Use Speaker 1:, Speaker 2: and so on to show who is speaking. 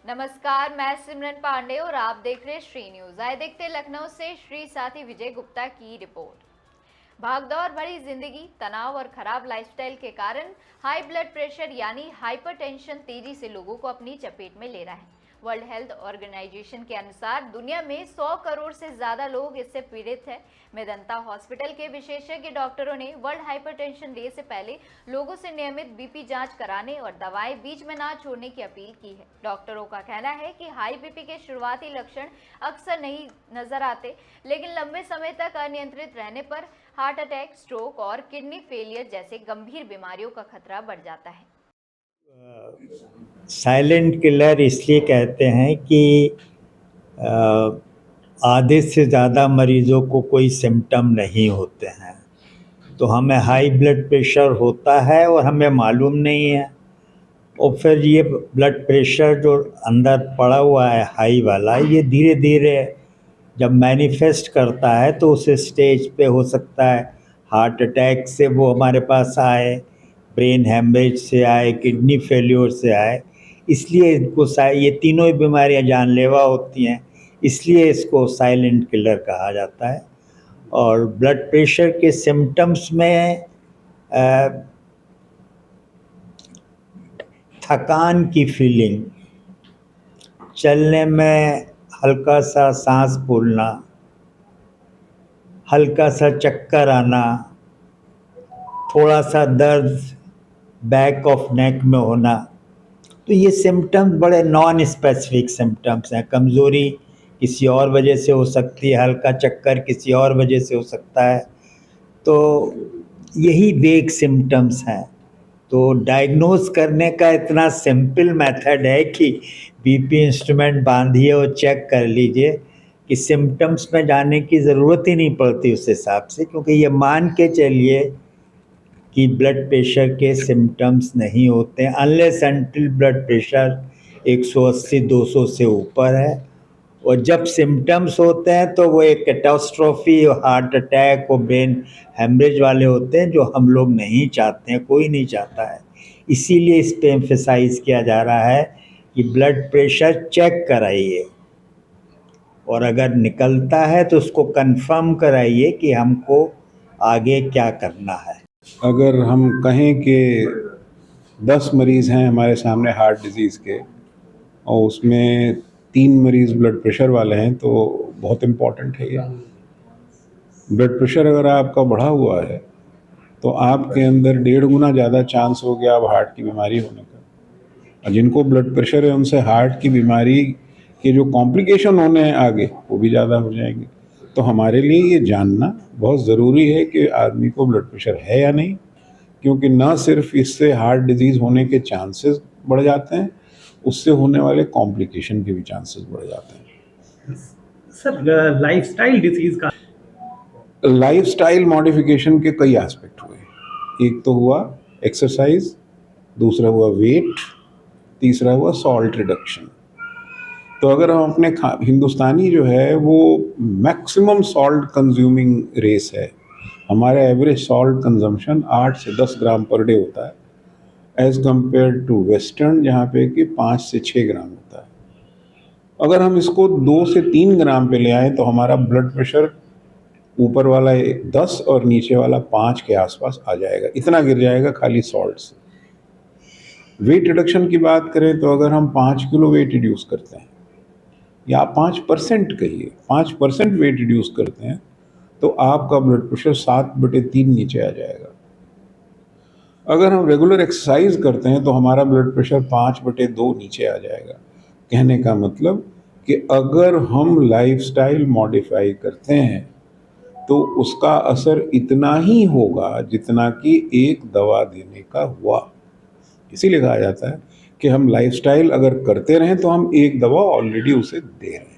Speaker 1: नमस्कार, मैं सिमरन पांडे और आप देख रहे हैं श्री न्यूज। आए देखते लखनऊ से श्री साथी विजय गुप्ता की रिपोर्ट। भागदौड़ भरी जिंदगी, तनाव और खराब लाइफस्टाइल के कारण हाई ब्लड प्रेशर यानी हाइपरटेंशन तेजी से लोगों को अपनी चपेट में ले रहा है। वर्ल्ड हेल्थ ऑर्गेनाइजेशन के अनुसार दुनिया में 100 करोड़ से ज्यादा लोग इससे पीड़ित हैं। मेदांता हॉस्पिटल के विशेषज्ञ डॉक्टरों ने वर्ल्ड हाइपरटेंशन डे से पहले लोगों से नियमित बीपी जांच कराने और दवाएं बीच में ना छोड़ने की अपील की है। डॉक्टरों का कहना है कि हाई बीपी के शुरुआती लक्षण अक्सर नहीं नजर आते, लेकिन लंबे समय तक अनियंत्रित रहने पर हार्ट अटैक, स्ट्रोक और किडनी फेलियर जैसे गंभीर बीमारियों का खतरा बढ़ जाता है।
Speaker 2: साइलेंट किलर इसलिए कहते हैं कि आधे से ज़्यादा मरीज़ों को कोई सिम्टम नहीं होते हैं। तो हमें हाई ब्लड प्रेशर होता है और हमें मालूम नहीं है, और फिर ये ब्लड प्रेशर जो अंदर पड़ा हुआ है हाई वाला, ये धीरे धीरे जब मैनिफेस्ट करता है तो उस स्टेज पे हो सकता है हार्ट अटैक से वो हमारे पास आए, ब्रेन हैमरेज से आए, किडनी फेल्योर से आए। इसलिए इनको ये तीनों ही बीमारियां जानलेवा होती हैं, इसलिए इसको साइलेंट किलर कहा जाता है। और ब्लड प्रेशर के सिम्टम्स में थकान की फीलिंग, चलने में हल्का सा सांस फूलना, हल्का सा चक्कर आना, थोड़ा सा दर्द बैक ऑफ नेक में होना, तो ये सिम्टम्स बड़े नॉन स्पेसिफिक सिम्टम्स हैं। कमज़ोरी किसी और वजह से हो सकती है, हल्का चक्कर किसी और वजह से हो सकता है, तो यही वेग सिम्टम्स हैं। तो डायग्नोज करने का इतना सिंपल मेथड है कि बीपी इंस्ट्रूमेंट बांधिए और चेक कर लीजिए, कि सिम्टम्स में जाने की ज़रूरत ही नहीं पड़ती उस हिसाब से, क्योंकि ये मान के चलिए कि ब्लड प्रेशर के सिम्टम्स नहीं होते हैं अनलेस अनटिल ब्लड प्रेशर 180-200 से ऊपर है। और जब सिम्टम्स होते हैं तो वो एक कैटास्ट्रॉफी, हार्ट अटैक और ब्रेन हेमरेज वाले होते हैं, जो हम लोग नहीं चाहते हैं, कोई नहीं चाहता है। इसीलिए इस पे एम्फेसाइज किया जा रहा है कि ब्लड प्रेशर चेक कराइए, और अगर निकलता है तो उसको कंफर्म कराइए कि हमको आगे क्या करना है।
Speaker 3: अगर हम कहें कि 10 मरीज़ हैं हमारे सामने हार्ट डिज़ीज़ के, और उसमें 3 मरीज़ ब्लड प्रेशर वाले हैं, तो बहुत इम्पॉर्टेंट है ये। ब्लड प्रेशर अगर आपका बढ़ा हुआ है तो आपके अंदर 1.5 गुना ज़्यादा चांस हो गया अब हार्ट की बीमारी होने का। और जिनको ब्लड प्रेशर है उनसे हार्ट की बीमारी के जो कॉम्प्लिकेशन होने हैं आगे, वो भी ज़्यादा हो जाएंगे। तो हमारे लिए ये जानना बहुत ज़रूरी है कि आदमी को ब्लड प्रेशर है या नहीं, क्योंकि ना सिर्फ इससे हार्ट डिजीज़ होने के चांसेस बढ़ जाते हैं, उससे होने वाले कॉम्प्लिकेशन के भी चांसेस बढ़ जाते हैं।
Speaker 4: सर, लाइफस्टाइल डिजीज़ का
Speaker 3: लाइफस्टाइल मॉडिफिकेशन के कई एस्पेक्ट हुए। एक तो हुआ एक्सरसाइज, दूसरा हुआ वेट, तीसरा हुआ सॉल्ट रिडक्शन। तो अगर हम अपने हिंदुस्तानी जो है वो मैक्सिमम सॉल्ट कंज्यूमिंग रेस है, हमारा एवरेज सॉल्ट कंजम्पशन 8 से 10 ग्राम पर डे होता है, एज़ कम्पेयर टू वेस्टर्न जहाँ पे कि 5 से 6 ग्राम होता है। अगर हम इसको 2 से 3 ग्राम पे ले आए तो हमारा ब्लड प्रेशर ऊपर वाला 10 और नीचे वाला 5 के आसपास आ जाएगा, इतना गिर जाएगा खाली सॉल्ट से। वेट रिडक्शन की बात करें तो अगर हम 5 किलो वेट रिड्यूस करते हैं, या 5% कहिए, 5% वेट रिड्यूस करते हैं, तो आपका ब्लड प्रेशर 7/3 नीचे आ जाएगा। अगर हम रेगुलर एक्सरसाइज करते हैं तो हमारा ब्लड प्रेशर 5/2 नीचे आ जाएगा। कहने का मतलब कि अगर हम लाइफस्टाइल मॉडिफाई करते हैं तो उसका असर इतना ही होगा जितना कि एक दवा देने का हुआ। इसीलिए कहा जाता है कि हम लाइफस्टाइल अगर करते रहें तो हम एक दवा ऑलरेडी उसे दे रहे हैं।